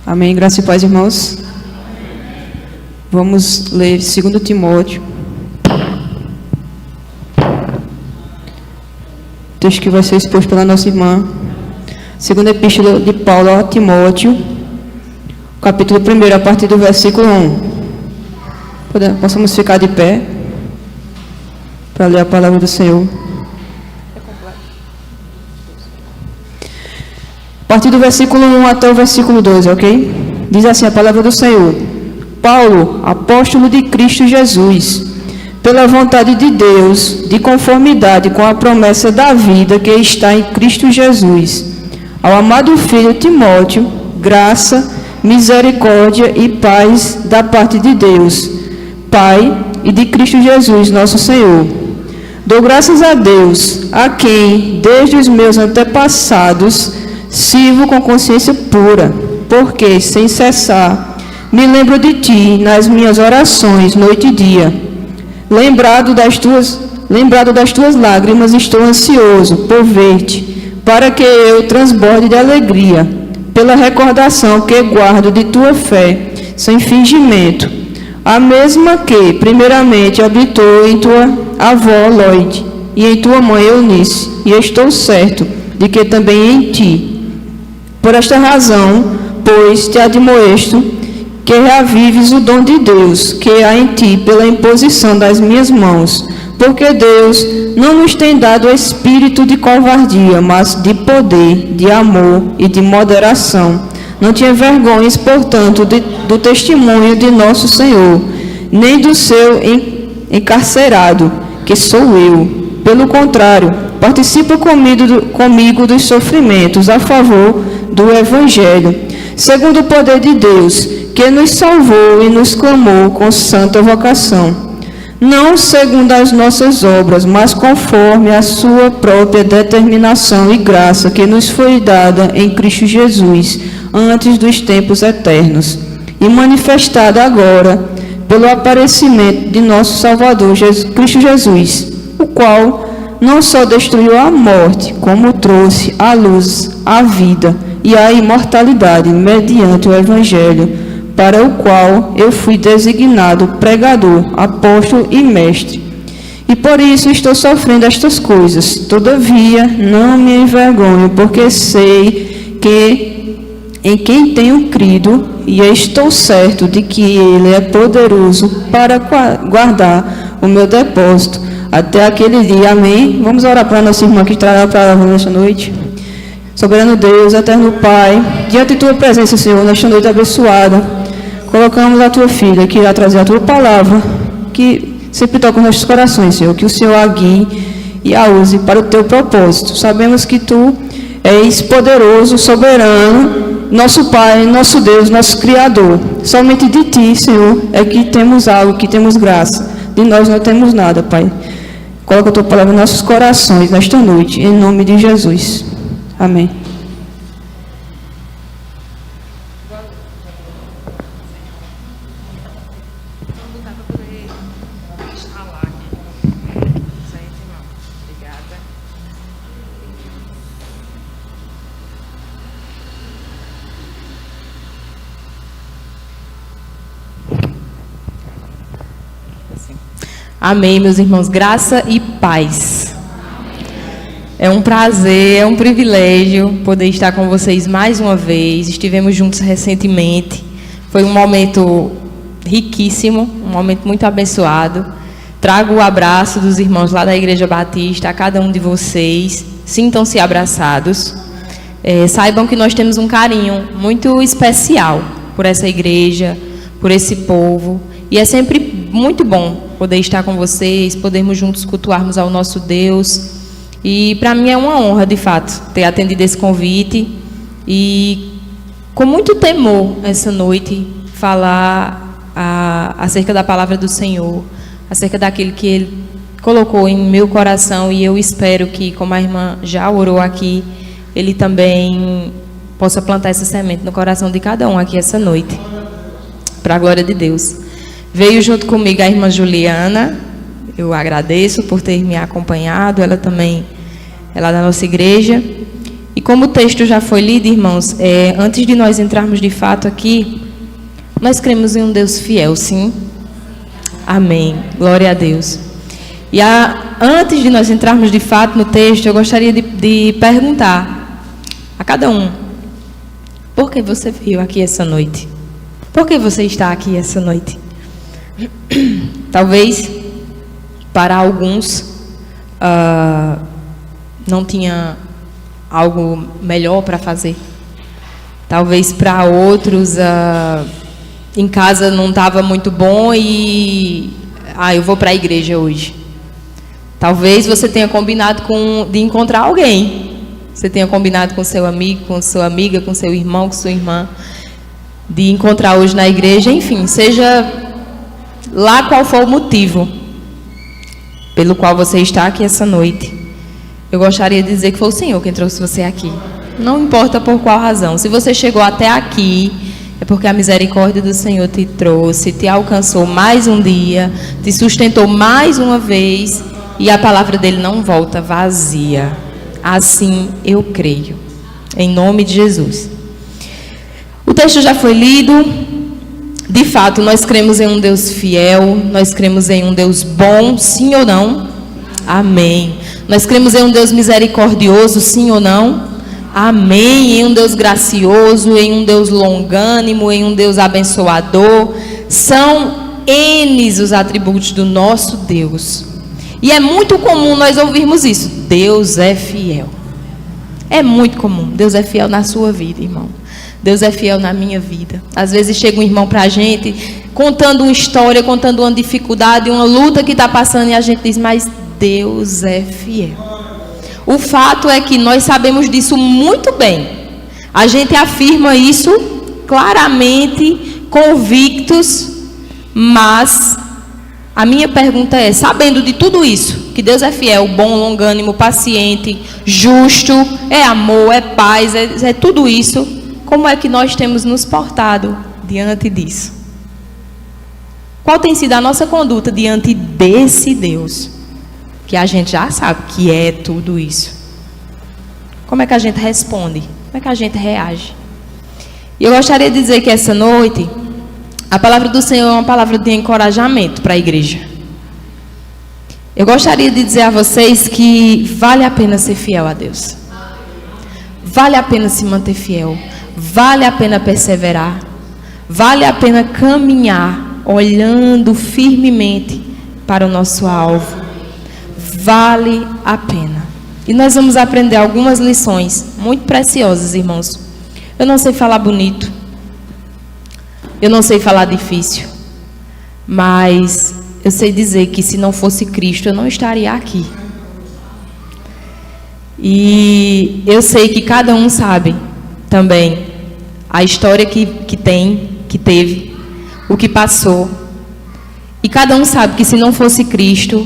Amém. Graça e paz, irmãos. Vamos ler 2 Timóteo. Texto que vai ser exposto pela nossa irmã. Segunda epístola de Paulo a Timóteo, capítulo 1, a partir do versículo 1. Possamos ficar de pé para ler a palavra do Senhor. A partir do versículo 1 até o versículo 2, ok? Diz assim a palavra do Senhor: Paulo, apóstolo de Cristo Jesus, pela vontade de Deus, de conformidade com a promessa da vida que está em Cristo Jesus, ao amado filho Timóteo, graça, misericórdia e paz da parte de Deus, Pai, e de Cristo Jesus, nosso Senhor. Dou graças a Deus, a quem, desde os meus antepassados, sirvo com consciência pura, porque, sem cessar, me lembro de ti nas minhas orações, noite e dia. Lembrado das tuas lágrimas, estou ansioso por ver-te, para que eu transborde de alegria, pela recordação que guardo de tua fé, sem fingimento, a mesma que, primeiramente, habitou em tua avó Loide e em tua mãe Eunice, e estou certo de que também em ti. Por esta razão, pois, te admoesto que reavives o dom de Deus, que há em ti pela imposição das minhas mãos, porque Deus não nos tem dado espírito de covardia, mas de poder, de amor e de moderação. Não te envergonhes, portanto, do testemunho de nosso Senhor, nem do seu encarcerado, que sou eu. Pelo contrário, participa comigo dos sofrimentos a favor do Evangelho, segundo o poder de Deus, que nos salvou e nos clamou com santa vocação, não segundo as nossas obras, mas conforme a sua própria determinação e graça que nos foi dada em Cristo Jesus, antes dos tempos eternos, e manifestada agora pelo aparecimento de nosso Salvador, Cristo Jesus, o qual não só destruiu a morte, como trouxe à luz a vida e a imortalidade mediante o Evangelho, para o qual eu fui designado pregador, apóstolo e mestre. E por isso estou sofrendo estas coisas. Todavia, não me envergonho, porque sei que em quem tenho crido, e estou certo de que Ele é poderoso para guardar o meu depósito até aquele dia. Amém. Vamos orar para a nossa irmã que trará a palavra nesta noite. Soberano Deus, eterno Pai, diante de tua presença, Senhor, nesta noite abençoada, colocamos a tua filha que irá trazer a tua palavra, que sempre toca os nossos corações, Senhor, que o Senhor a guie e a use para o teu propósito. Sabemos que tu és poderoso, soberano, nosso Pai, nosso Deus, nosso Criador. Somente de ti, Senhor, é que temos algo, que temos graça. De nós não temos nada, Pai. Coloca a tua palavra em nossos corações nesta noite, em nome de Jesus. Amém. Amém, meus irmãos. Graça e paz. É um prazer, é um privilégio poder estar com vocês mais uma vez. Estivemos juntos recentemente. Foi um momento riquíssimo, um momento muito abençoado. Trago o abraço dos irmãos lá da Igreja Batista a cada um de vocês. Sintam-se abraçados. Saibam que nós temos um carinho muito especial por essa igreja, por esse povo. E é sempre muito bom poder estar com vocês, podermos juntos cultuarmos ao nosso Deus. E para mim é uma honra, de fato, ter atendido esse convite e, com muito temor, essa noite, falar acerca da palavra do Senhor, acerca daquilo que Ele colocou em meu coração, e eu espero que, como a irmã já orou aqui, Ele também possa plantar essa semente no coração de cada um aqui essa noite, para a glória de Deus. Veio junto comigo a irmã Juliana, eu agradeço por ter me acompanhado, ela também é lá da nossa igreja. E como o texto já foi lido, irmãos, antes de nós entrarmos de fato aqui, nós cremos em um Deus fiel, sim? Amém. Glória a Deus. E antes de nós entrarmos de fato no texto, eu gostaria de perguntar a cada um: por que você veio aqui essa noite? Por que você está aqui essa noite? Talvez para alguns não tinha algo melhor para fazer. Talvez para outros em casa não estava muito bom e eu vou para a igreja hoje. Talvez você tenha combinado de encontrar alguém. Você tenha combinado com seu amigo, com sua amiga, com seu irmão, com sua irmã, de encontrar hoje na igreja. Enfim, seja lá qual for o motivo pelo qual você está aqui essa noite, eu gostaria de dizer que foi o Senhor quem trouxe você aqui. Não importa por qual razão. Se você chegou até aqui, é porque a misericórdia do Senhor te trouxe, te alcançou mais um dia, te sustentou mais uma vez, e a palavra dele não volta vazia. Assim eu creio. Em nome de Jesus. O texto já foi lido. De fato, nós cremos em um Deus fiel, nós cremos em um Deus bom, sim ou não? Amém. Nós cremos em um Deus misericordioso, sim ou não? Amém. Em um Deus gracioso, em um Deus longânimo, em um Deus abençoador. São N os atributos do nosso Deus. E é muito comum nós ouvirmos isso. Deus é fiel. É muito comum. Deus é fiel na sua vida, irmão. Deus é fiel na minha vida. Às vezes chega um irmão para a gente contando uma história, contando uma dificuldade, uma luta que está passando, e a gente diz: mas Deus é fiel. O fato é que nós sabemos disso muito bem. A gente afirma isso claramente, convictos, mas a minha pergunta é: sabendo de tudo isso, que Deus é fiel, bom, longânimo, paciente, justo, é amor, é paz, é tudo isso, como é que nós temos nos portado diante disso? Qual tem sido a nossa conduta diante desse Deus, que a gente já sabe que é tudo isso? Como é que a gente responde? Como é que a gente reage? E eu gostaria de dizer que essa noite, a palavra do Senhor é uma palavra de encorajamento para a igreja. Eu gostaria de dizer a vocês que vale a pena ser fiel a Deus. Vale a pena se manter fiel. Vale a pena perseverar. Vale a pena caminhar olhando firmemente para o nosso alvo. Vale a pena. E nós vamos aprender algumas lições muito preciosas, irmãos. Eu não sei falar bonito. Eu não sei falar difícil. Mas eu sei dizer que se não fosse Cristo, eu não estaria aqui. E eu sei que cada um sabe também a história que teve, o que passou. E cada um sabe que se não fosse Cristo,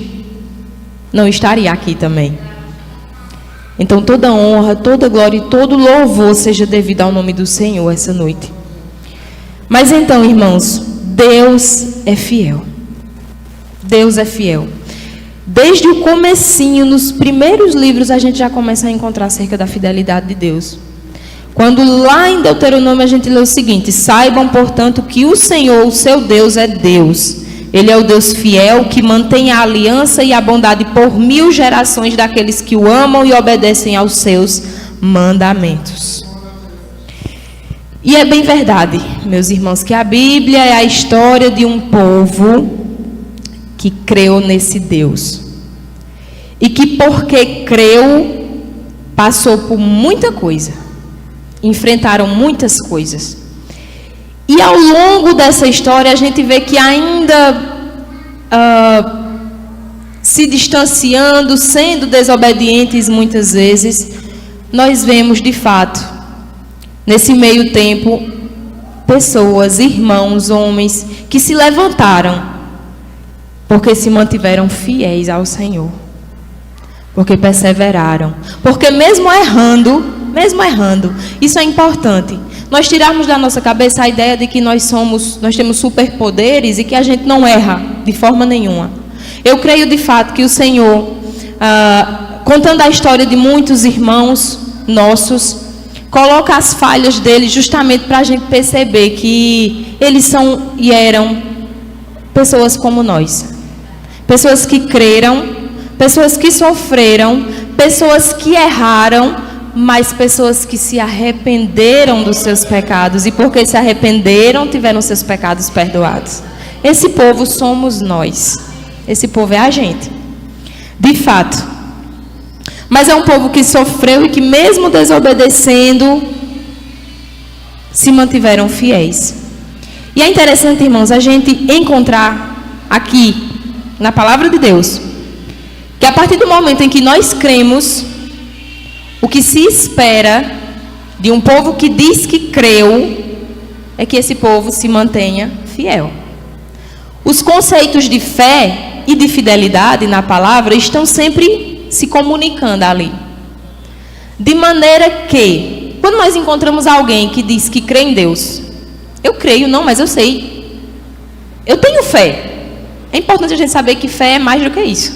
não estaria aqui também. Então toda honra, toda glória e todo louvor seja devido ao nome do Senhor essa noite. Mas então, irmãos, Deus é fiel. Deus é fiel. Desde o comecinho, nos primeiros livros, a gente já começa a encontrar acerca da fidelidade de Deus. Quando lá em Deuteronômio a gente lê o seguinte: saibam, portanto, que o Senhor, o seu Deus, é Deus. Ele é o Deus fiel, que mantém a aliança e a bondade por 1000 gerações daqueles que o amam e obedecem aos seus mandamentos. E é bem verdade, meus irmãos, que a Bíblia é a história de um povo que creu nesse Deus. E que porque creu, passou por muita coisa. Enfrentaram muitas coisas. E ao longo dessa história a gente vê que ainda se distanciando, sendo desobedientes muitas vezes, nós vemos de fato, nesse meio tempo, pessoas, irmãos, homens, que se levantaram, porque se mantiveram fiéis ao Senhor, porque perseveraram, porque mesmo errando, isso é importante, nós tirarmos da nossa cabeça a ideia de que nós temos superpoderes e que a gente não erra de forma nenhuma. Eu creio de fato que o Senhor, contando a história de muitos irmãos, nossos, coloca as falhas deles justamente para a gente perceber que eles são e eram pessoas como nós. Pessoas que creram, pessoas que sofreram, pessoas que erraram, mas pessoas que se arrependeram dos seus pecados e porque se arrependeram, tiveram seus pecados perdoados. Esse povo somos nós. Esse povo é a gente. De fato. Mas é um povo que sofreu e que mesmo desobedecendo, se mantiveram fiéis. E é interessante, irmãos, a gente encontrar aqui, na palavra de Deus, que a partir do momento em que nós cremos, o que se espera de um povo que diz que creu, é que esse povo se mantenha fiel. Os conceitos de fé e de fidelidade na palavra estão sempre se comunicando ali. De maneira que, quando nós encontramos alguém que diz que crê em Deus, eu creio, não, mas eu sei. Eu tenho fé. É importante a gente saber que fé é mais do que isso.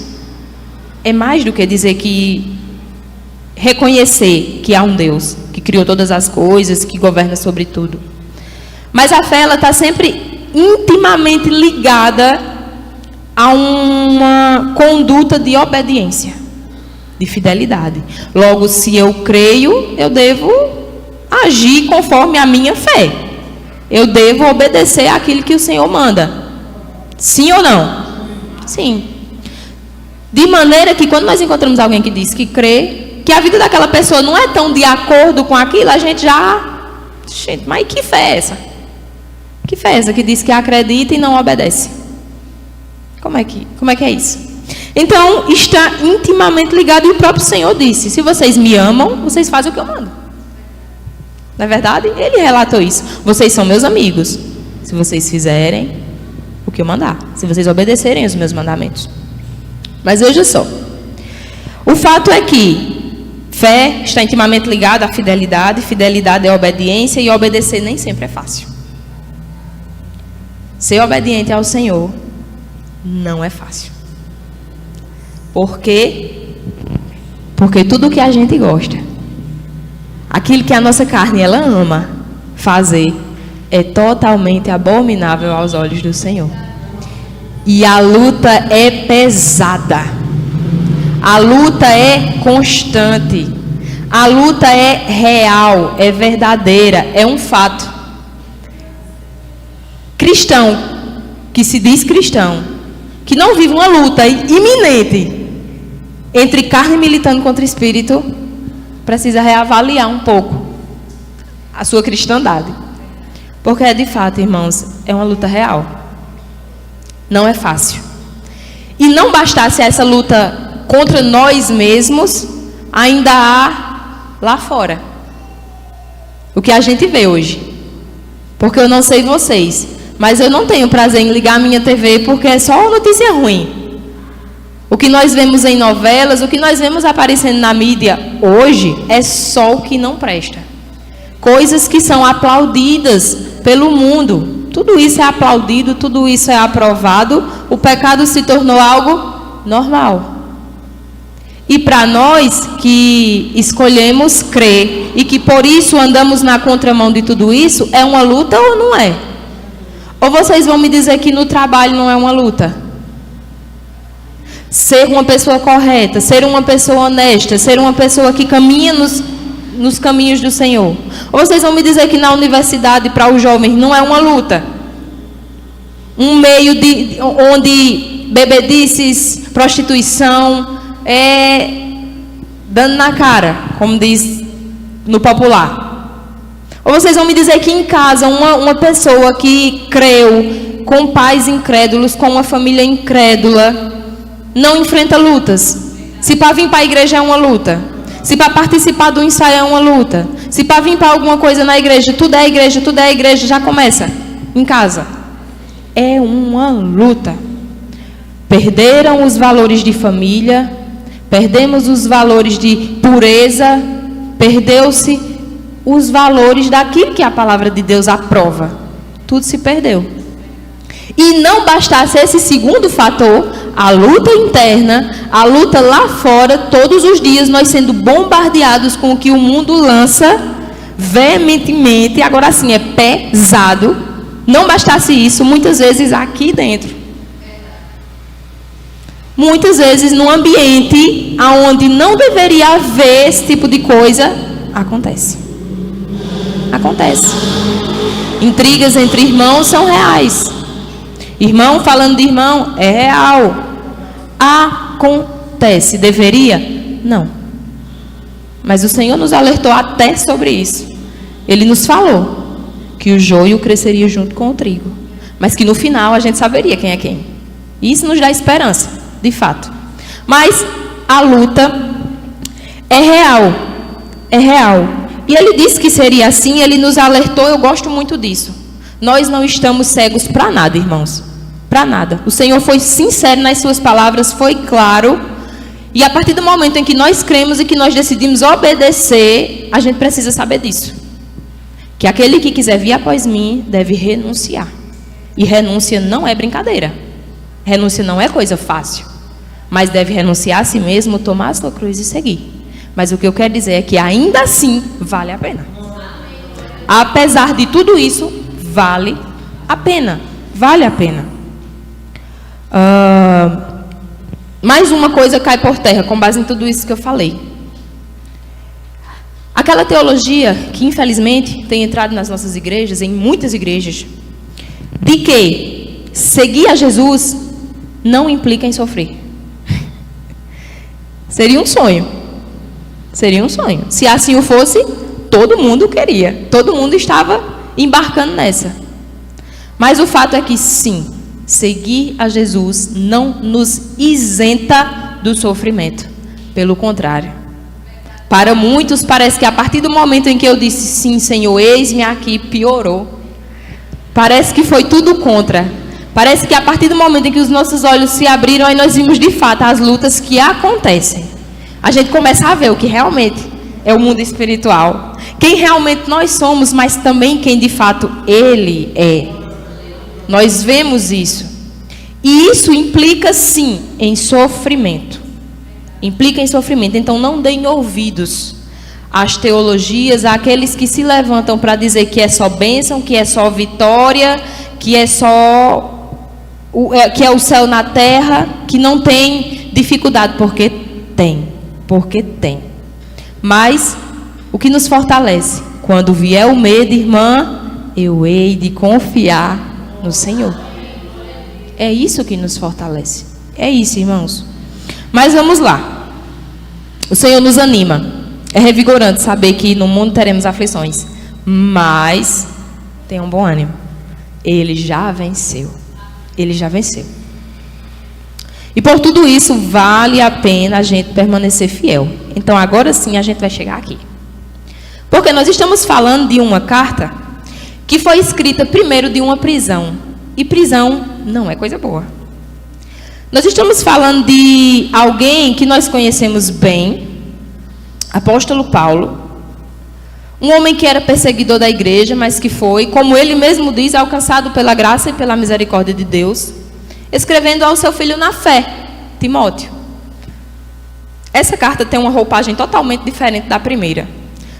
É mais do que dizer que... reconhecer que há um Deus que criou todas as coisas, que governa sobre tudo. Mas a fé, ela está sempre intimamente ligada a uma conduta de obediência, de fidelidade. Logo, se eu creio, eu devo agir conforme a minha fé. Eu devo obedecer àquilo que o Senhor manda. Sim ou não? Sim. De maneira que quando nós encontramos alguém que diz que crê, que a vida daquela pessoa não é tão de acordo com aquilo, a gente já... Gente, mas que fé é essa? Que fé é essa que diz que acredita e não obedece? Como é que é isso? Então, está intimamente ligado, e o próprio Senhor disse: se vocês me amam, vocês fazem o que eu mando. Não é verdade? Ele relatou isso. Vocês são meus amigos se vocês fizerem o que eu mandar, se vocês obedecerem os meus mandamentos. Mas veja só, o fato é que fé está intimamente ligada à fidelidade, fidelidade é obediência, e obedecer nem sempre é fácil. Ser obediente ao Senhor não é fácil. Por quê? Porque tudo que a gente gosta, aquilo que a nossa carne ela ama fazer, é totalmente abominável aos olhos do Senhor. E a luta é pesada. A luta é constante. A luta é real, é verdadeira, é um fato. Cristão, que se diz cristão, que não vive uma luta iminente entre carne militando contra espírito, precisa reavaliar um pouco a sua cristandade. Porque, de fato, irmãos, é uma luta real. Não é fácil. E não bastasse essa luta contra nós mesmos, ainda há lá fora o que a gente vê hoje. Porque eu não sei vocês, mas eu não tenho prazer em ligar a minha TV porque é só notícia ruim. O que nós vemos em novelas, o que nós vemos aparecendo na mídia hoje é só o que não presta. Coisas que são aplaudidas pelo mundo. Tudo isso é aplaudido, tudo isso é aprovado. O pecado se tornou algo normal. E para nós que escolhemos crer e que por isso andamos na contramão de tudo isso, é uma luta ou não é? Ou vocês vão me dizer que no trabalho não é uma luta? Ser uma pessoa correta, ser uma pessoa honesta, ser uma pessoa que caminha nos caminhos do Senhor. Ou vocês vão me dizer que na universidade para os jovens não é uma luta? Um meio onde bebedices, prostituição, dando na cara, como diz no popular. Ou vocês vão me dizer que em casa uma pessoa que creu, com pais incrédulos, com uma família incrédula, não enfrenta lutas. Se para vir para a igreja é uma luta, se para participar do ensaio é uma luta, se para vir para alguma coisa na igreja, tudo é igreja, tudo é igreja, já começa em casa. É uma luta. Perderam os valores de família, perdemos os valores de pureza, perdeu-se os valores daquilo que a palavra de Deus aprova. Tudo se perdeu. E não bastasse esse segundo fator, a luta interna, a luta lá fora, todos os dias nós sendo bombardeados com o que o mundo lança veementemente, agora sim é pesado. Não bastasse isso, muitas vezes aqui dentro. Muitas vezes num ambiente onde não deveria haver esse tipo de coisa, acontece. Acontece. Intrigas entre irmãos são reais. Irmão falando de irmão é real. Acontece. Deveria? Não. Mas o Senhor nos alertou até sobre isso. Ele nos falou que o joio cresceria junto com o trigo, mas que no final a gente saberia quem é quem. E isso nos dá esperança, de fato. Mas a luta é real. É real. E ele disse que seria assim, ele nos alertou, eu gosto muito disso. Nós não estamos cegos para nada, irmãos. Para nada. O Senhor foi sincero nas suas palavras, foi claro. E a partir do momento em que nós cremos e que nós decidimos obedecer, a gente precisa saber disso. Que aquele que quiser vir após mim deve renunciar. E renúncia não é brincadeira. Renúncia não é coisa fácil. Mas deve renunciar a si mesmo, tomar a sua cruz e seguir. Mas o que eu quero dizer é que ainda assim vale a pena. Apesar de tudo isso, vale a pena. Vale a pena. Mais uma coisa cai por terra, com base em tudo isso que eu falei. Aquela teologia que infelizmente tem entrado nas nossas igrejas, em muitas igrejas, de que seguir a Jesus não implica em sofrer. Seria um sonho. Seria um sonho. Se assim o fosse, todo mundo queria. Todo mundo estava embarcando nessa. Mas o fato é que sim, seguir a Jesus não nos isenta do sofrimento. Pelo contrário. Para muitos parece que a partir do momento em que eu disse sim, Senhor, eis-me aqui, piorou. Parece que foi tudo contra. Parece que a partir do momento em que os nossos olhos se abriram, aí nós vimos de fato as lutas que acontecem. A gente começa a ver o que realmente é o mundo espiritual. Quem realmente nós somos, mas também quem de fato Ele é. Nós vemos isso. E isso implica sim em sofrimento. Implica em sofrimento. Então não deem ouvidos às teologias, àqueles que se levantam para dizer que é só bênção, que é só vitória, que é o céu na terra, que não tem dificuldade, porque tem. Porque tem. Mas o que nos fortalece? Quando vier o medo, irmã, eu hei de confiar no Senhor. É isso que nos fortalece. É isso, irmãos. Mas vamos lá. O Senhor nos anima. É revigorante saber que no mundo teremos aflições. Mas tenham bom ânimo. Ele já venceu. Ele já venceu. E por tudo isso, vale a pena a gente permanecer fiel. Então, agora sim, a gente vai chegar aqui. Porque nós estamos falando de uma carta que foi escrita primeiro de uma prisão. E prisão não é coisa boa. Nós estamos falando de alguém que nós conhecemos bem, apóstolo Paulo. Um homem que era perseguidor da igreja, mas que foi, como ele mesmo diz, alcançado pela graça e pela misericórdia de Deus, escrevendo ao seu filho na fé, Timóteo. Essa carta tem uma roupagem totalmente diferente da primeira.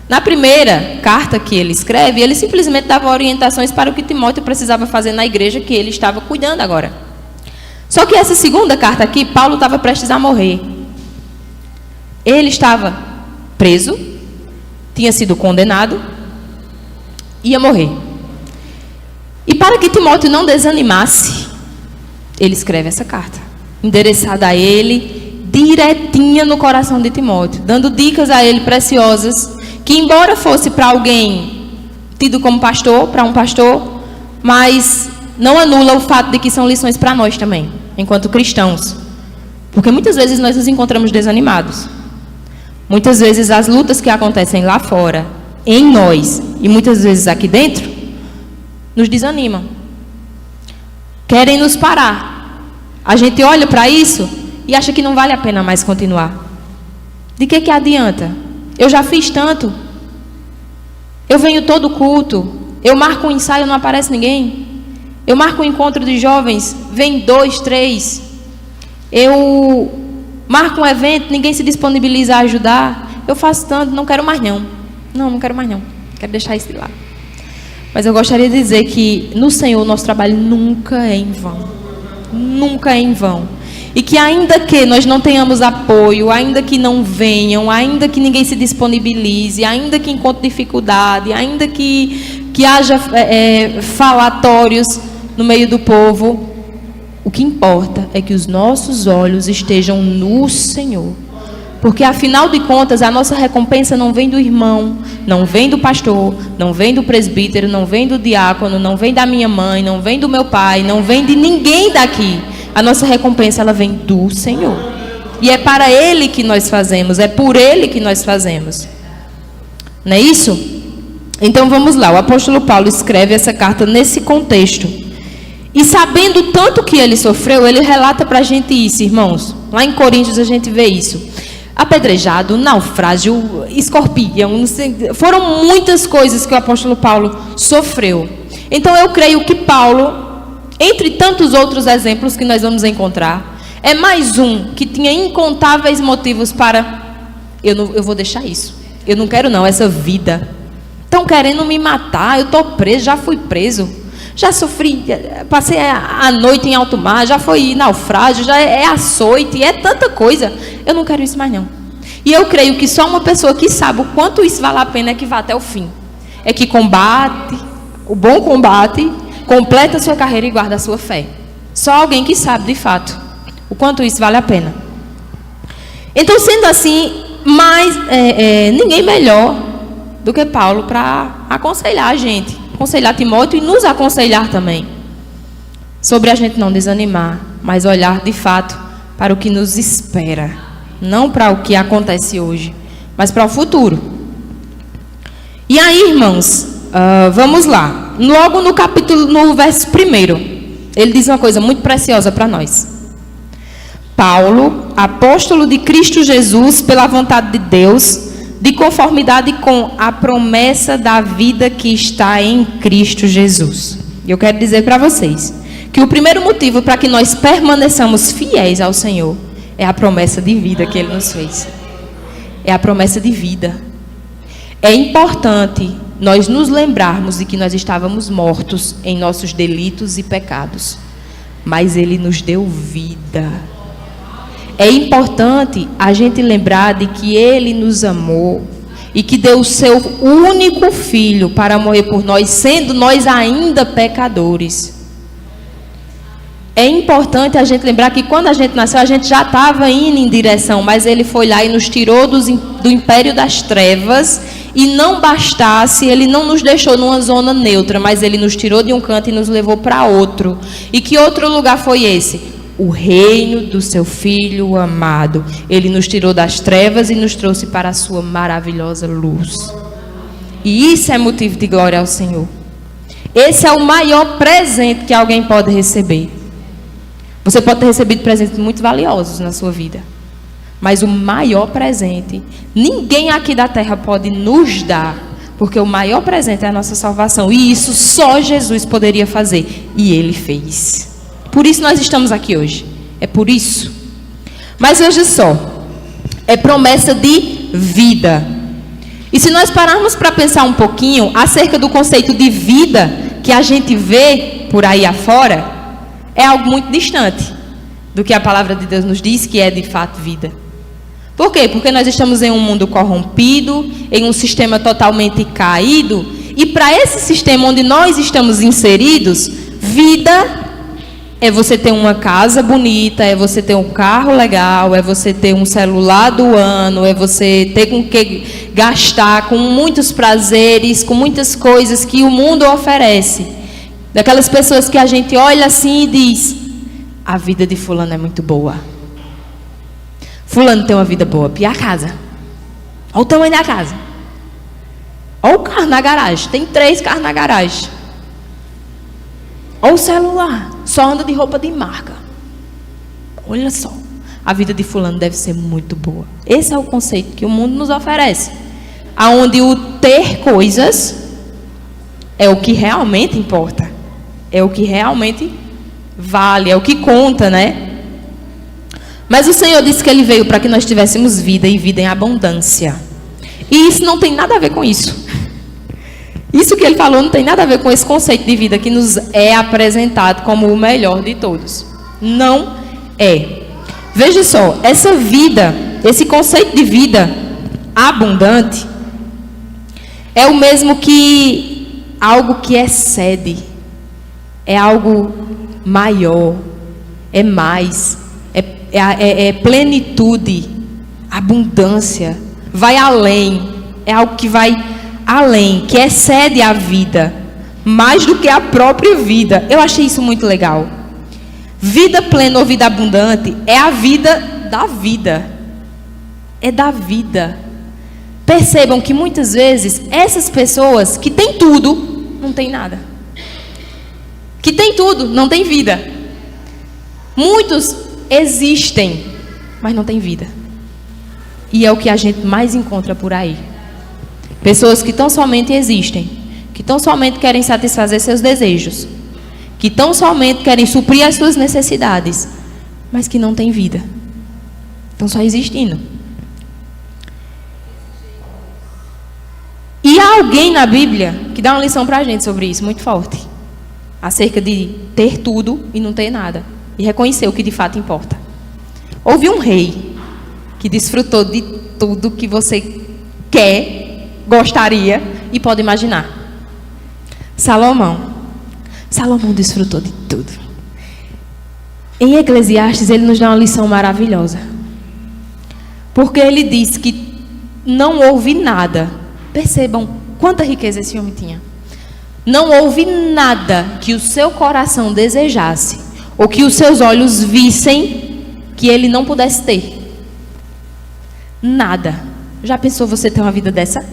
Na primeira carta que ele escreve, ele simplesmente dava orientações para o que Timóteo precisava fazer na igreja que ele estava cuidando agora. Só que essa segunda carta aqui, Paulo estava prestes a morrer. Ele estava preso, tinha sido condenado, ia morrer. E para que Timóteo não desanimasse, ele escreve essa carta, endereçada a ele, direitinha no coração de Timóteo, dando dicas a ele preciosas, que embora fosse para alguém tido como pastor, para um pastor, mas não anula o fato de que são lições para nós também, enquanto cristãos. Porque muitas vezes nós nos encontramos desanimados. Muitas vezes as lutas que acontecem lá fora, em nós, e muitas vezes aqui dentro, nos desanimam. Querem nos parar. A gente olha para isso e acha que não vale a pena mais continuar. De que adianta? Eu já fiz tanto. Eu venho todo culto. Eu marco um ensaio, não aparece ninguém. Eu marco um encontro de jovens, vem 2, 3. Eu marco um evento, ninguém se disponibiliza a ajudar. Eu faço tanto, não quero mais não. Não quero mais não. Quero deixar isso de lado. Mas eu gostaria de dizer que no Senhor o nosso trabalho nunca é em vão. Nunca é em vão. E que ainda que nós não tenhamos apoio, ainda que não venham, ainda que ninguém se disponibilize, ainda que encontre dificuldade, ainda que haja falatórios no meio do povo, o que importa é que os nossos olhos estejam no Senhor. Porque, afinal de contas, a nossa recompensa não vem do irmão, não vem do pastor, não vem do presbítero, não vem do diácono, não vem da minha mãe, não vem do meu pai, não vem de ninguém daqui. A nossa recompensa, ela vem do Senhor. E é para Ele que nós fazemos, é por Ele que nós fazemos. Não é isso? Então, vamos lá. O apóstolo Paulo escreve essa carta nesse contexto. E sabendo tanto que ele sofreu, ele relata para a gente isso, irmãos. Lá em Coríntios a gente vê isso. Apedrejado, naufrágio, escorpião, foram muitas coisas que o apóstolo Paulo sofreu. Então eu creio que Paulo, entre tantos outros exemplos que nós vamos encontrar, é mais um que tinha incontáveis motivos para, eu vou deixar isso, eu não quero não, essa vida, estão querendo me matar, eu estou preso, já fui preso, já sofri, passei a noite em alto mar, já foi naufrágio, já é açoite, é tanta coisa. Eu não quero isso mais não. E eu creio que só uma pessoa que sabe o quanto isso vale a pena é que vá até o fim. É que combate, o bom combate, completa a sua carreira e guarda a sua fé. Só alguém que sabe de fato o quanto isso vale a pena. Então, sendo assim, ninguém melhor do que Paulo para aconselhar a gente, aconselhar Timóteo e nos aconselhar também, sobre a gente não desanimar, mas olhar de fato para o que nos espera, não para o que acontece hoje, mas para o futuro. E aí, irmãos, vamos lá. Logo no verso 1, ele diz uma coisa muito preciosa para nós. Paulo, apóstolo de Cristo Jesus, pela vontade de Deus, de conformidade com a promessa da vida que está em Cristo Jesus. E eu quero dizer para vocês que o primeiro motivo para que nós permaneçamos fiéis ao Senhor é a promessa de vida que Ele nos fez. É a promessa de vida. É importante nós nos lembrarmos de que nós estávamos mortos em nossos delitos e pecados, mas Ele nos deu vida. É importante a gente lembrar de que Ele nos amou e que deu o seu único filho para morrer por nós, sendo nós ainda pecadores. É importante a gente lembrar que quando a gente nasceu, a gente já estava indo em direção, mas Ele foi lá e nos tirou do império das trevas, e não bastasse, Ele não nos deixou numa zona neutra, mas Ele nos tirou de um canto e nos levou para outro. E que outro lugar foi esse? O reino do seu Filho amado. Ele nos tirou das trevas e nos trouxe para a sua maravilhosa luz. E isso é motivo de glória ao Senhor. Esse é o maior presente que alguém pode receber. Você pode ter recebido presentes muito valiosos na sua vida, mas o maior presente, ninguém aqui da terra pode nos dar, porque o maior presente é a nossa salvação. E isso só Jesus poderia fazer. E Ele fez. Por isso nós estamos aqui hoje. É por isso. Mas veja só, é promessa de vida. E se nós pararmos para pensar um pouquinho acerca do conceito de vida que a gente vê por aí afora, é algo muito distante do que a palavra de Deus nos diz que é de fato vida. Por quê? Porque nós estamos em um mundo corrompido, em um sistema totalmente caído, e para esse sistema onde nós estamos inseridos, vida é você ter uma casa bonita, é você ter um carro legal, é você ter um celular do ano, é você ter com que gastar com muitos prazeres, com muitas coisas que o mundo oferece. Daquelas pessoas que a gente olha assim e diz: a vida de fulano é muito boa. Fulano tem uma vida boa. E a casa? Olha o tamanho da casa. Olha o carro na garagem. Tem 3 carros na garagem. Olha o celular. Só anda de roupa de marca. Olha só. A vida de fulano deve ser muito boa. Esse é o conceito que o mundo nos oferece. Onde o ter coisas é o que realmente importa. É o que realmente vale. É o que conta, né? Mas o Senhor disse que Ele veio para que nós tivéssemos vida e vida em abundância. E isso não tem nada a ver com isso. Isso que Ele falou não tem nada a ver com esse conceito de vida que nos é apresentado como o melhor de todos. Não é. Veja só, essa vida, esse conceito de vida abundante, é o mesmo que algo que excede, é algo maior, é mais, é plenitude, abundância, vai além, é algo que vai além, que excede a vida, mais do que a própria vida. Eu achei isso muito legal. Vida plena ou vida abundante é a vida da vida, é da vida. Percebam que muitas vezes essas pessoas que têm tudo, não têm nada. Que têm tudo, não têm vida. Muitos existem, mas não têm vida. E é o que a gente mais encontra por aí. Pessoas que tão somente existem, que tão somente querem satisfazer seus desejos, que tão somente querem suprir as suas necessidades, mas que não têm vida. Estão só existindo. E há alguém na Bíblia que dá uma lição para a gente sobre isso, muito forte. Acerca de ter tudo e não ter nada. E reconhecer o que de fato importa. Houve um rei que desfrutou de tudo que você quer, gostaria e pode imaginar. Salomão. Salomão desfrutou de tudo. Em Eclesiastes, ele nos dá uma lição maravilhosa. Porque ele diz que não houve nada. Percebam quanta riqueza esse homem tinha. Não houve nada que o seu coração desejasse, ou que os seus olhos vissem, que ele não pudesse ter. Nada. Já pensou você ter uma vida dessa?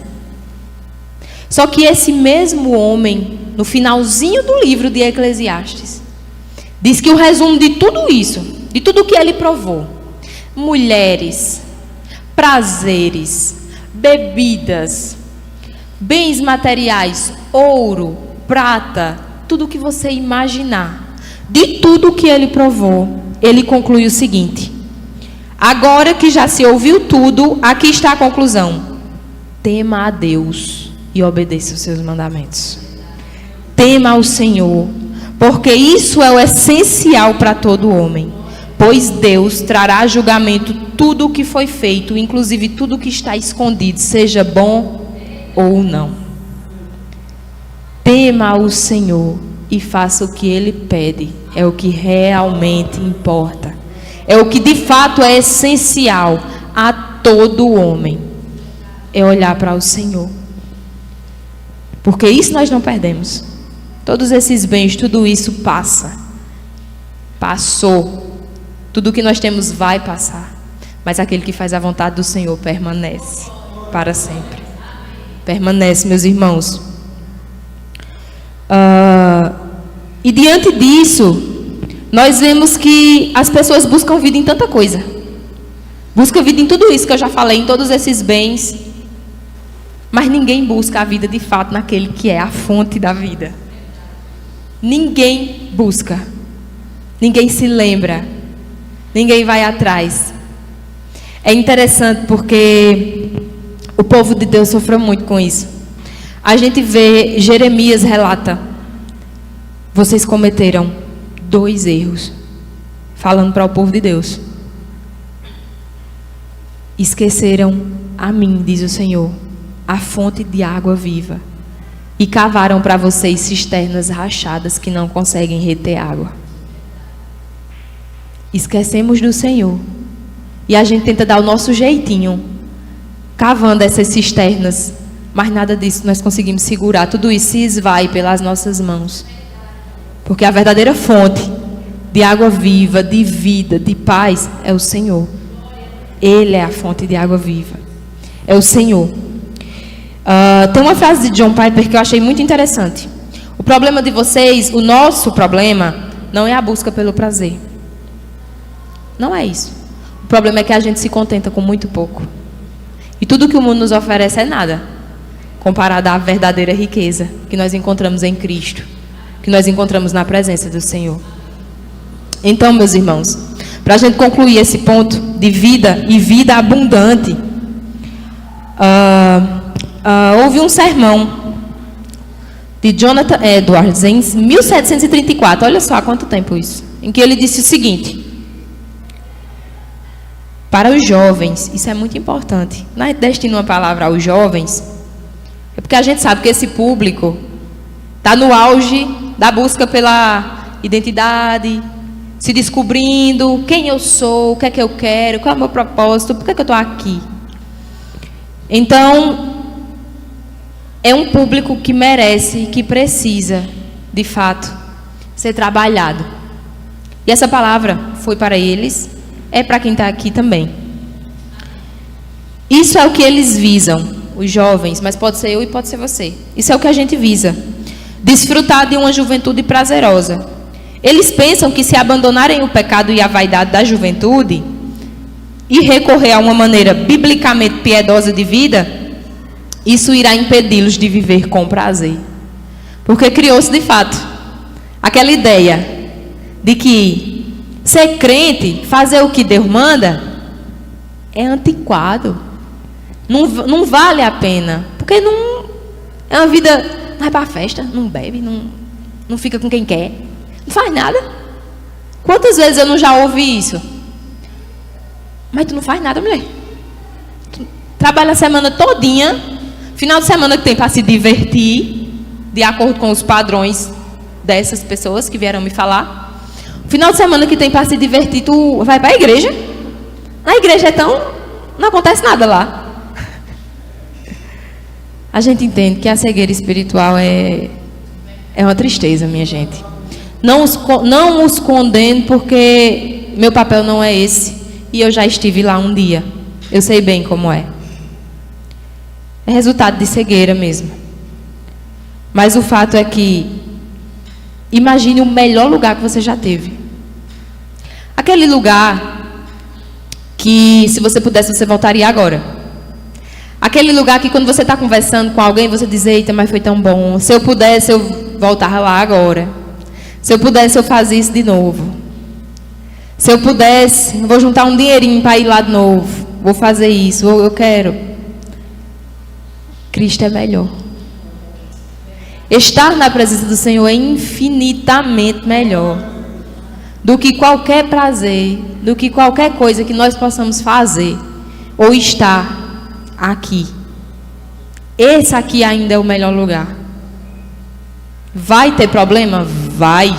Só que esse mesmo homem, no finalzinho do livro de Eclesiastes, diz que o resumo de tudo isso, de tudo que ele provou, mulheres, prazeres, bebidas, bens materiais, ouro, prata, tudo que você imaginar, de tudo que ele provou, ele conclui o seguinte: agora que já se ouviu tudo, aqui está a conclusão: tema a Deus e obedeça os seus mandamentos. Tema ao Senhor, porque isso é o essencial para todo homem, pois Deus trará a julgamento tudo o que foi feito, inclusive tudo o que está escondido, seja bom ou não. Tema ao Senhor e faça o que Ele pede, é o que realmente importa, é o que de fato é essencial a todo homem, é olhar para o Senhor, porque isso nós não perdemos. Todos esses bens, tudo isso passa, passou, tudo que nós temos vai passar, mas aquele que faz a vontade do Senhor permanece para sempre. Permanece, meus irmãos. E diante disso, nós vemos que as pessoas buscam vida em tanta coisa. Buscam vida em tudo isso que eu já falei, em todos esses bens. Mas ninguém busca a vida de fato naquele que é a fonte da vida. Ninguém busca. Ninguém se lembra. Ninguém vai atrás. É interessante porque o povo de Deus sofreu muito com isso. A gente vê, Jeremias relata: vocês cometeram 2 erros, falando para o povo de Deus. Esqueceram a mim, diz o Senhor, a fonte de água viva, e cavaram para vocês cisternas rachadas que não conseguem reter água. Esquecemos do Senhor e a gente tenta dar o nosso jeitinho, cavando essas cisternas, mas nada disso nós conseguimos segurar. Tudo isso se esvai pelas nossas mãos, porque a verdadeira fonte de água viva, de vida, de paz é o Senhor. Ele é a fonte de água viva, é o Senhor. Tem uma frase de John Piper que eu achei muito interessante: o problema de vocês, o nosso problema, não é a busca pelo prazer. Não é isso. O problema é que a gente se contenta com muito pouco. E tudo que o mundo nos oferece é nada, comparado à verdadeira riqueza que nós encontramos em Cristo, que nós encontramos na presença do Senhor. Então, meus irmãos, para a gente concluir esse ponto de vida e vida abundante, houve um sermão de Jonathan Edwards em 1734, olha só há quanto tempo isso, em que ele disse o seguinte: para os jovens, isso é muito importante, não é destinar uma palavra aos jovens, é porque a gente sabe que esse público está no auge da busca pela identidade, se descobrindo quem eu sou, o que é que eu quero, qual é o meu propósito, por que é que eu estou aqui. Então, é um público que merece, que precisa, de fato, ser trabalhado. E essa palavra foi para eles, é para quem está aqui também. Isso é o que eles visam, os jovens, mas pode ser eu e pode ser você. Isso é o que a gente visa. Desfrutar de uma juventude prazerosa. Eles pensam que se abandonarem o pecado e a vaidade da juventude e recorrer a uma maneira biblicamente piedosa de vida, isso irá impedi-los de viver com prazer. Porque criou-se de fato aquela ideia de que ser crente, fazer o que Deus manda, é antiquado. Não vale a pena. Porque não é uma vida, não vai para a festa, não bebe, não fica com quem quer, não faz nada. Quantas vezes eu não já ouvi isso? Mas tu não faz nada, mulher. Tu trabalha a semana todinha, final de semana que tem para se divertir, de acordo com os padrões dessas pessoas que vieram me falar. Final de semana que tem para se divertir, tu vai para a igreja. Na igreja não acontece nada lá. A gente entende que a cegueira espiritual é uma tristeza, minha gente. Não os condeno, porque meu papel não é esse. E eu já estive lá um dia. Eu sei bem como é. É resultado de cegueira mesmo. Mas o fato é que, imagine o melhor lugar que você já teve. Aquele lugar que, se você pudesse, você voltaria agora. Aquele lugar que quando você está conversando com alguém, você diz: eita, mas foi tão bom. Se eu pudesse, eu voltava lá agora. Se eu pudesse, eu fazia isso de novo. Se eu pudesse, eu vou juntar um dinheirinho para ir lá de novo. Vou fazer isso, eu quero. Cristo é melhor. Estar na presença do Senhor é infinitamente melhor do que qualquer prazer, do que qualquer coisa que nós possamos fazer ou estar aqui. Esse aqui ainda é o melhor lugar. Vai ter problema? Vai.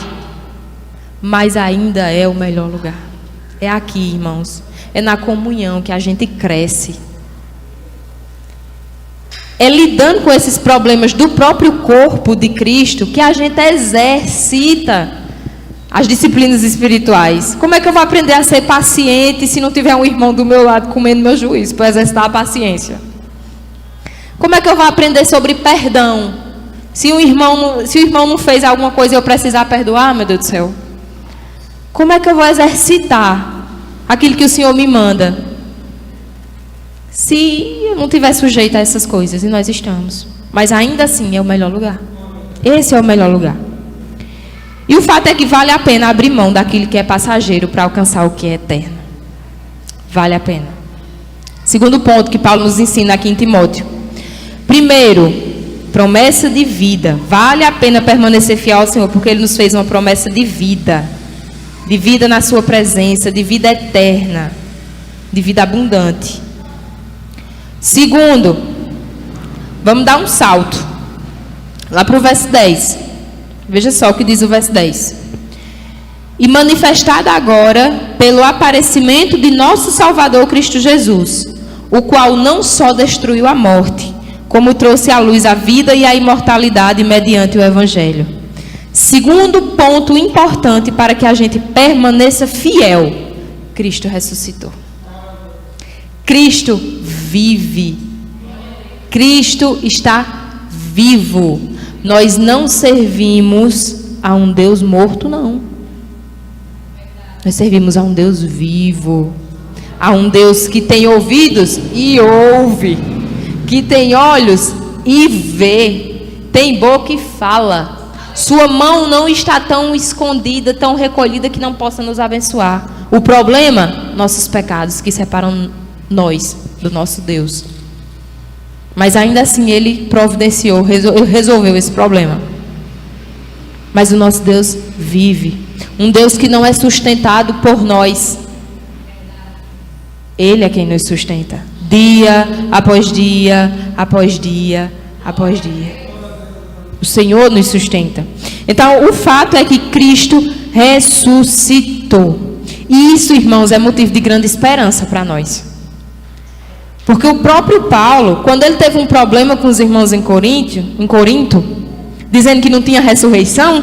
Mas ainda é o melhor lugar. É aqui, irmãos. É na comunhão que a gente cresce. É lidando com esses problemas do próprio corpo de Cristo que a gente exercita as disciplinas espirituais. Como é que eu vou aprender a ser paciente se não tiver um irmão do meu lado comendo meu juízo para exercitar a paciência? Como é que eu vou aprender sobre perdão se o irmão não fez alguma coisa e eu precisar perdoar, meu Deus do céu? Como é que eu vou exercitar aquilo que o Senhor me manda se eu não estiver sujeita a essas coisas? E nós estamos. Mas ainda assim é o melhor lugar. Esse é o melhor lugar. E o fato é que vale a pena abrir mão daquilo que é passageiro para alcançar o que é eterno. Vale a pena. Segundo ponto que Paulo nos ensina aqui em Timóteo. Primeiro, promessa de vida. Vale a pena permanecer fiel ao Senhor, porque Ele nos fez uma promessa de vida. De vida na sua presença, de vida eterna, de vida abundante. Segundo, vamos dar um salto. Lá para o verso 10. Veja só o que diz o verso 10. E manifestada agora pelo aparecimento de nosso Salvador Cristo Jesus, o qual não só destruiu a morte, como trouxe à luz a vida e a imortalidade mediante o Evangelho. Segundo ponto importante para que a gente permaneça fiel: Cristo ressuscitou. Cristo vive. Cristo está vivo. Nós não servimos a um Deus morto, não. Nós servimos a um Deus vivo. A um Deus que tem ouvidos e ouve. Que tem olhos e vê. Tem boca e fala. Sua mão não está tão escondida, tão recolhida que não possa nos abençoar. O problema, nossos pecados que separam nós do nosso Deus. Mas ainda assim Ele providenciou, resolveu esse problema. Mas o nosso Deus vive. Um Deus que não é sustentado por nós. Ele é quem nos sustenta. Dia após dia, após dia, após dia. O Senhor nos sustenta. Então, o fato é que Cristo ressuscitou. E isso, irmãos, é motivo de grande esperança para nós. Porque o próprio Paulo, quando ele teve um problema com os irmãos em Corinto, dizendo que não tinha ressurreição,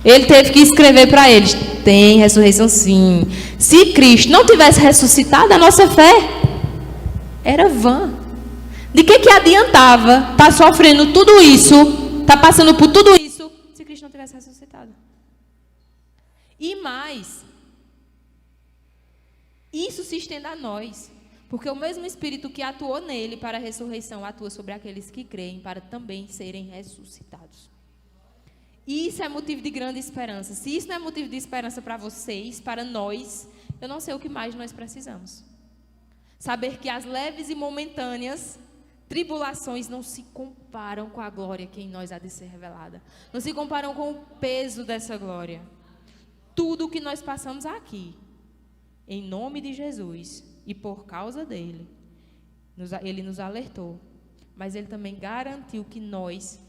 ele teve que escrever para eles: tem ressurreição sim. Se Cristo não tivesse ressuscitado, a nossa fé era vã. De que adiantava estar sofrendo tudo isso, estar passando por tudo isso, se Cristo não tivesse ressuscitado? E mais, isso se estende a nós. Porque o mesmo Espírito que atuou nele para a ressurreição atua sobre aqueles que creem para também serem ressuscitados. E isso é motivo de grande esperança. Se isso não é motivo de esperança para vocês, para nós, eu não sei o que mais nós precisamos. Saber que as leves e momentâneas tribulações não se comparam com a glória que em nós há de ser revelada. Não se comparam com o peso dessa glória. Tudo o que nós passamos aqui, em nome de Jesus e por causa dele, ele nos alertou. Mas ele também garantiu que nós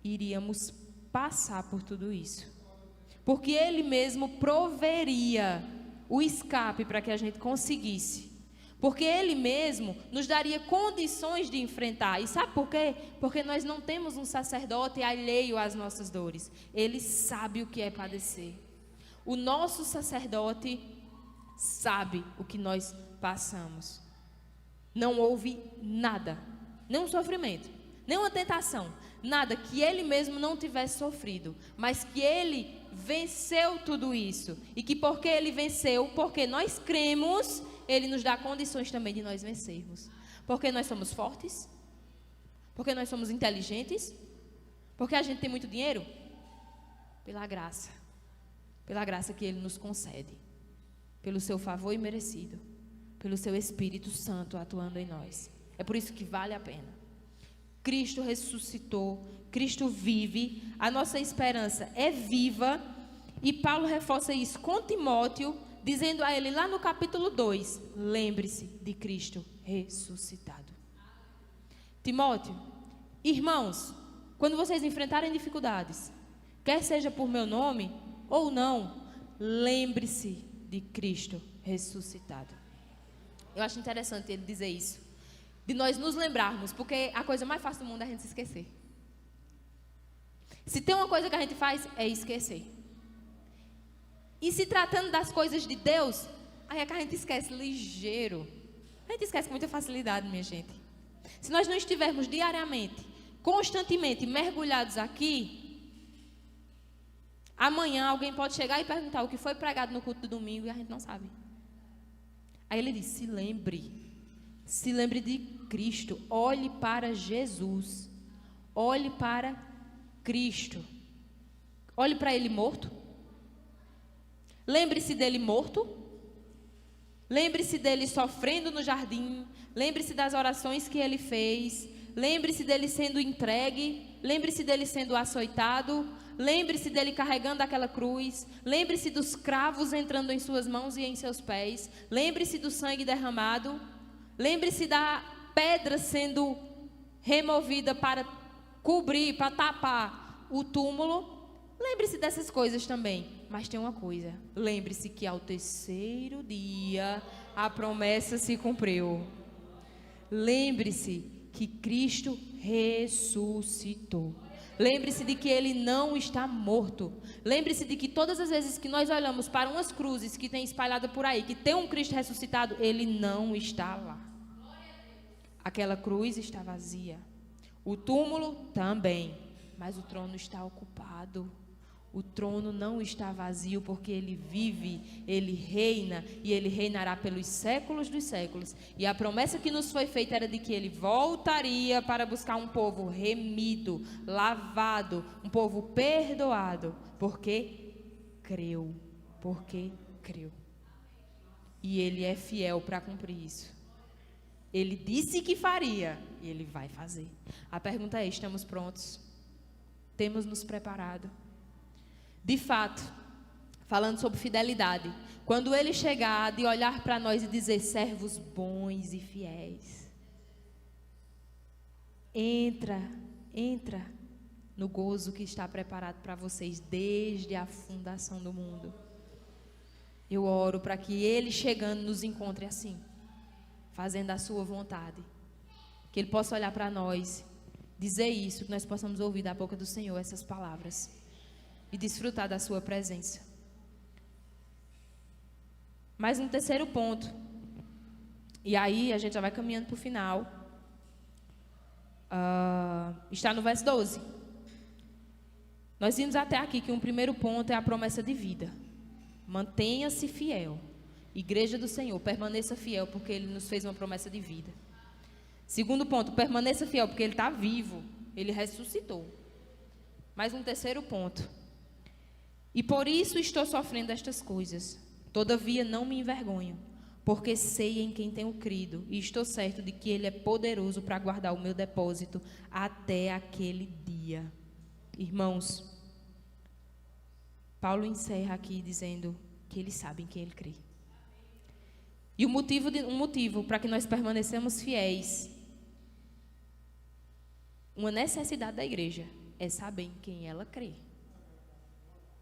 iríamos passar por tudo isso. Porque ele mesmo proveria o escape para que a gente conseguisse. Porque ele mesmo nos daria condições de enfrentar. E sabe por quê? Porque nós não temos um sacerdote alheio às nossas dores. Ele sabe o que é padecer. O nosso sacerdote sabe o que nós passamos. Não houve nada, nenhum sofrimento, nenhuma tentação, nada que ele mesmo não tivesse sofrido, mas que ele venceu tudo isso. E que porque ele venceu, porque nós cremos, ele nos dá condições também de nós vencermos. Porque nós somos fortes, porque nós somos inteligentes, porque a gente tem muito dinheiro. Pela graça que ele nos concede, pelo seu favor imerecido, pelo seu Espírito Santo atuando em nós. É por isso que vale a pena. Cristo ressuscitou, Cristo vive, a nossa esperança é viva. E Paulo reforça isso com Timóteo, dizendo a ele lá no capítulo 2, lembre-se de Cristo ressuscitado. Timóteo, irmãos, quando vocês enfrentarem dificuldades, quer seja por meu nome ou não, lembre-se de Cristo ressuscitado. Eu acho interessante ele dizer isso, de nós nos lembrarmos, porque a coisa mais fácil do mundo é a gente se esquecer. Se tem uma coisa que a gente faz, é esquecer. E se tratando das coisas de Deus, aí é que a gente esquece ligeiro. A gente esquece com muita facilidade, minha gente. Se nós não estivermos diariamente, constantemente mergulhados aqui, amanhã alguém pode chegar e perguntar o que foi pregado no culto do domingo e a gente não sabe. Aí ele diz: se lembre de Cristo, olhe para Jesus, olhe para Cristo, olhe para ele morto, lembre-se dele morto, lembre-se dele sofrendo no jardim, lembre-se das orações que ele fez, lembre-se dele sendo entregue, lembre-se dele sendo açoitado, lembre-se dele carregando aquela cruz, lembre-se dos cravos entrando em suas mãos e em seus pés, lembre-se do sangue derramado, lembre-se da pedra sendo removida para cobrir, para tapar o túmulo. Lembre-se dessas coisas também. Mas tem uma coisa, lembre-se que ao terceiro dia a promessa se cumpriu. Lembre-se que Cristo ressuscitou. Lembre-se de que ele não está morto. Lembre-se de que todas as vezes que nós olhamos para umas cruzes que tem espalhada por aí, que tem um Cristo ressuscitado, ele não está lá. Aquela cruz está vazia. O túmulo também, mas o trono está ocupado. O trono não está vazio, porque Ele vive, Ele reina, e Ele reinará pelos séculos dos séculos. E a promessa que nos foi feita era de que Ele voltaria para buscar um povo remido, lavado, um povo perdoado, porque creu, E Ele é fiel para cumprir isso. Ele disse que faria, e Ele vai fazer. A pergunta é: estamos prontos? Temos nos preparado? De fato, falando sobre fidelidade, quando Ele chegar de olhar para nós e dizer: servos bons e fiéis, entra no gozo que está preparado para vocês desde a fundação do mundo. Eu oro para que Ele chegando nos encontre assim, fazendo a sua vontade, que Ele possa olhar para nós, dizer isso, que nós possamos ouvir da boca do Senhor essas palavras e desfrutar da sua presença. Mas um terceiro ponto, e aí a gente já vai caminhando para o final, está no verso 12. Nós vimos até aqui que um primeiro ponto é a promessa de vida. Mantenha-se fiel, Igreja do Senhor, permaneça fiel, porque Ele nos fez uma promessa de vida. Segundo ponto, permaneça fiel, porque Ele está vivo, Ele ressuscitou. Mais um terceiro ponto: e por isso estou sofrendo estas coisas, todavia não me envergonho, porque sei em quem tenho crido, e estou certo de que Ele é poderoso para guardar o meu depósito até aquele dia. Irmãos, Paulo encerra aqui dizendo que ele sabe em quem ele crê. E um motivo para que nós permanecemos fiéis, uma necessidade da igreja, é saber em quem ela crê.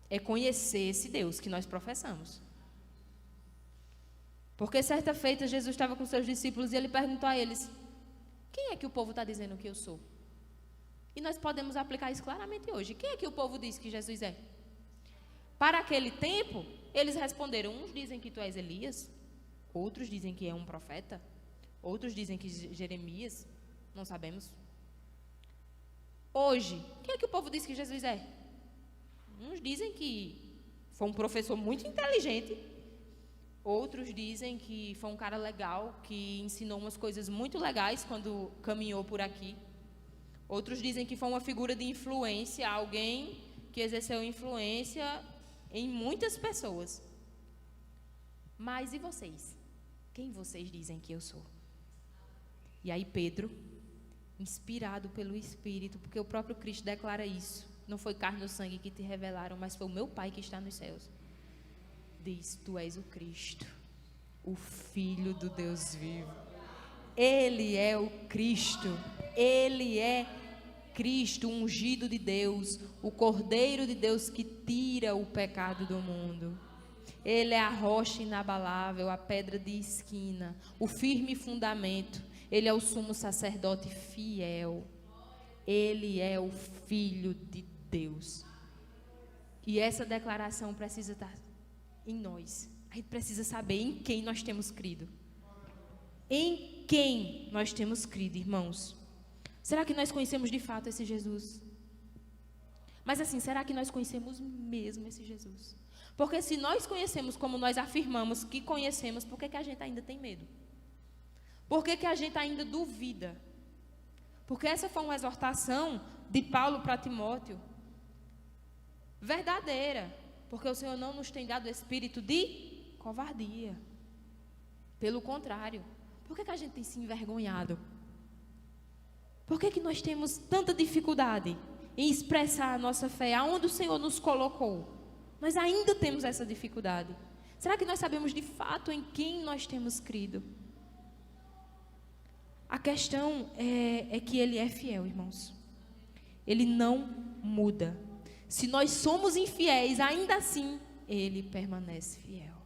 É conhecer esse Deus que nós professamos. Porque certa feita Jesus estava com seus discípulos e Ele perguntou a eles: quem é que o povo está dizendo que eu sou? E nós podemos aplicar isso claramente hoje. Quem é que o povo diz que Jesus é? Para aquele tempo, eles responderam: uns dizem que tu és Elias, outros dizem que é um profeta, outros dizem que Jeremias, não sabemos. Hoje, quem é que o povo diz que Jesus é? Uns dizem que foi um professor muito inteligente, outros dizem que foi um cara legal, que ensinou umas coisas muito legais quando caminhou por aqui. Outros dizem que foi uma figura de influência, alguém que exerceu influência em muitas pessoas. Mas e vocês? Quem vocês dizem que eu sou? E aí Pedro, inspirado pelo Espírito, porque o próprio Cristo declara isso: não foi carne ou sangue que te revelaram, mas foi o meu Pai que está nos céus, diz: tu és o Cristo, o Filho do Deus vivo. Ele é o Cristo, Ele é Cristo, o ungido de Deus, o Cordeiro de Deus que tira o pecado do mundo. Ele é a rocha inabalável, a pedra de esquina, o firme fundamento. Ele é o sumo sacerdote fiel. Ele é o Filho de Deus. E essa declaração precisa estar em nós. A gente precisa saber em quem nós temos crido. Em quem nós temos crido, irmãos? Será que nós conhecemos de fato esse Jesus? Mas assim, será que nós conhecemos mesmo esse Jesus? Porque se nós conhecemos como nós afirmamos que conhecemos, por que a gente ainda tem medo? Por que a gente ainda duvida? Porque essa foi uma exortação de Paulo para Timóteo, verdadeira, porque o Senhor não nos tem dado espírito de covardia. Pelo contrário, por que a gente tem se envergonhado? Por que nós temos tanta dificuldade em expressar a nossa fé aonde o Senhor nos colocou? Nós ainda temos essa dificuldade. Será que nós sabemos de fato em quem nós temos crido? A questão é que Ele é fiel, irmãos. Ele não muda. Se nós somos infiéis, ainda assim, Ele permanece fiel.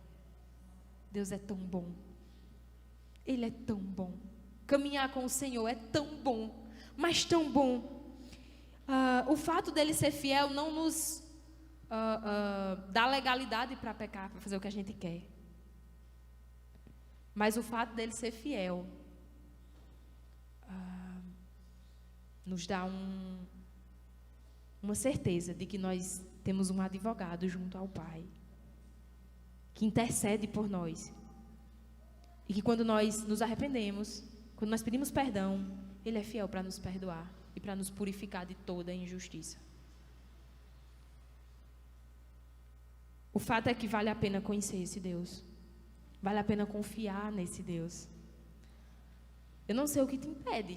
Deus é tão bom. Ele é tão bom. Caminhar com o Senhor é tão bom, mas tão bom. O fato dele ser fiel não nos dá legalidade para pecar, para fazer o que a gente quer. Mas o fato dele ser fiel nos dá uma certeza de que nós temos um advogado junto ao Pai, que intercede por nós. E que quando nós nos arrependemos, quando nós pedimos perdão, Ele é fiel para nos perdoar e para nos purificar de toda a injustiça. O fato é que vale a pena conhecer esse Deus. Vale a pena confiar nesse Deus. Eu não sei o que te impede.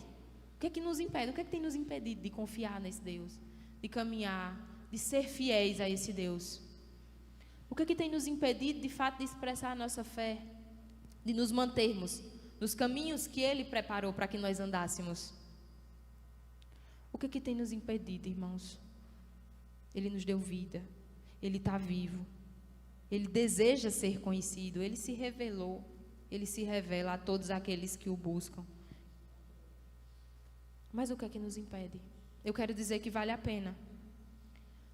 O que é que nos impede? O que é que tem nos impedido de confiar nesse Deus? De caminhar, de ser fiéis a esse Deus? O que é que tem nos impedido, de fato, de expressar a nossa fé? De nos mantermos nos caminhos que Ele preparou para que nós andássemos? O que é que tem nos impedido, irmãos? Ele nos deu vida. Ele está vivo. Ele deseja ser conhecido. Ele se revelou. Ele se revela a todos aqueles que o buscam. Mas o que é que nos impede? Eu quero dizer que vale a pena.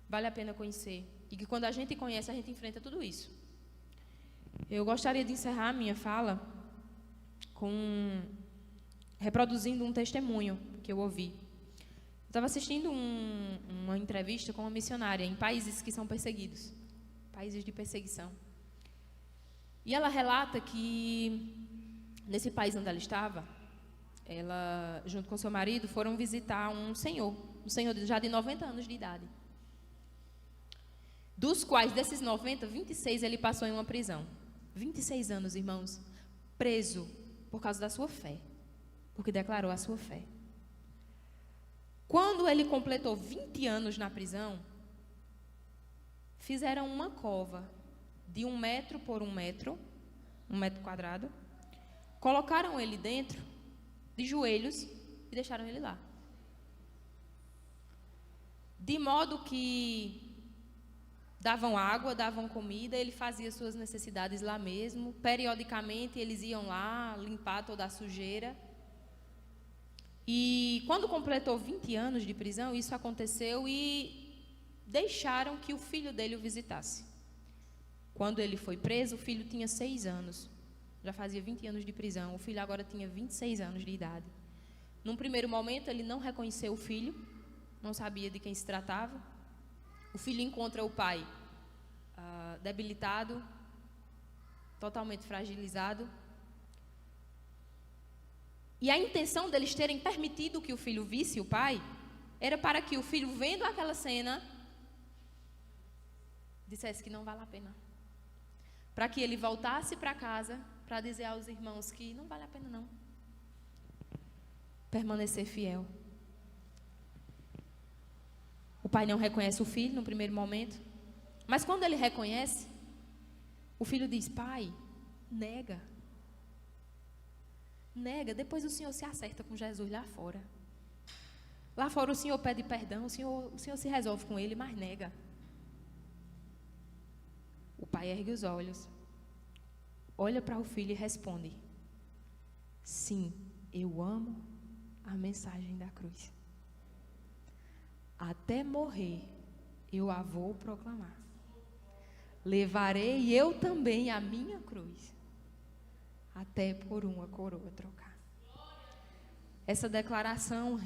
Vale a pena conhecer. E que quando a gente conhece, a gente enfrenta tudo isso. Eu gostaria de encerrar a minha fala reproduzindo um testemunho que eu ouvi. Eu estava assistindo uma entrevista com uma missionária em países que são perseguidos. Países de perseguição. E ela relata que nesse país onde ela estava, ela, junto com seu marido, foram visitar um senhor já de 90 anos de idade. Dos quais, desses 90, 26 ele passou em uma prisão. 26 anos, irmãos, preso por causa da sua fé, porque declarou a sua fé. Quando ele completou 20 anos na prisão, fizeram uma cova de 1 metro por 1 metro, 1 metro quadrado, colocaram ele dentro, de joelhos, e deixaram ele lá. De modo que davam água, davam comida, ele fazia suas necessidades lá mesmo. Periodicamente eles iam lá limpar toda a sujeira. E quando completou 20 anos de prisão, isso aconteceu e deixaram que o filho dele o visitasse. Quando ele foi preso, o filho tinha 6 anos. Já fazia 20 anos de prisão. O filho agora tinha 26 anos de idade. Num primeiro momento, ele não reconheceu o filho, não sabia de quem se tratava. O filho encontra o pai debilitado, totalmente fragilizado. E a intenção deles terem permitido que o filho visse o pai era para que o filho, vendo aquela cena, dissesse que não vale a pena. Para que ele voltasse para casa para dizer aos irmãos que não vale a pena não. Permanecer fiel. O pai não reconhece o filho no primeiro momento, mas quando ele reconhece, o filho diz: pai, nega. Nega, depois o senhor se acerta com Jesus lá fora. Lá fora o senhor pede perdão, o senhor se resolve com ele, mas nega. O pai ergue os olhos, olha para o filho e responde: sim, eu amo a mensagem da cruz. Até morrer eu a vou proclamar. Levarei eu também a minha cruz, até por uma coroa trocar. Essa declaração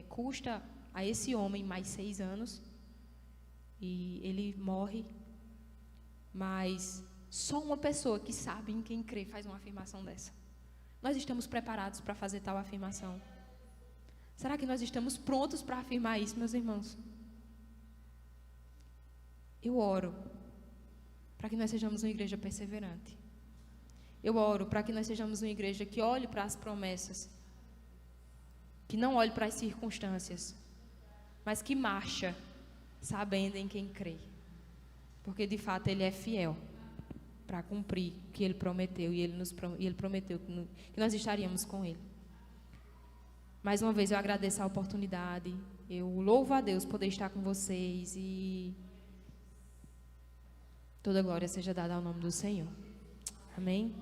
custa a esse homem mais 6 anos. E ele morre. Mas só uma pessoa que sabe em quem crê faz uma afirmação dessa. Nós estamos preparados para fazer tal afirmação? Será que nós estamos prontos para afirmar isso, meus irmãos? Eu oro para que nós sejamos uma igreja perseverante. Eu oro para que nós sejamos uma igreja que olhe para as promessas, que não olhe para as circunstâncias, mas que marcha sabendo em quem crê. Porque de fato Ele é fiel para cumprir o que Ele prometeu, e Ele prometeu que nós estaríamos com Ele. Mais uma vez eu agradeço a oportunidade, eu louvo a Deus poder estar com vocês, e toda glória seja dada ao nome do Senhor. Amém?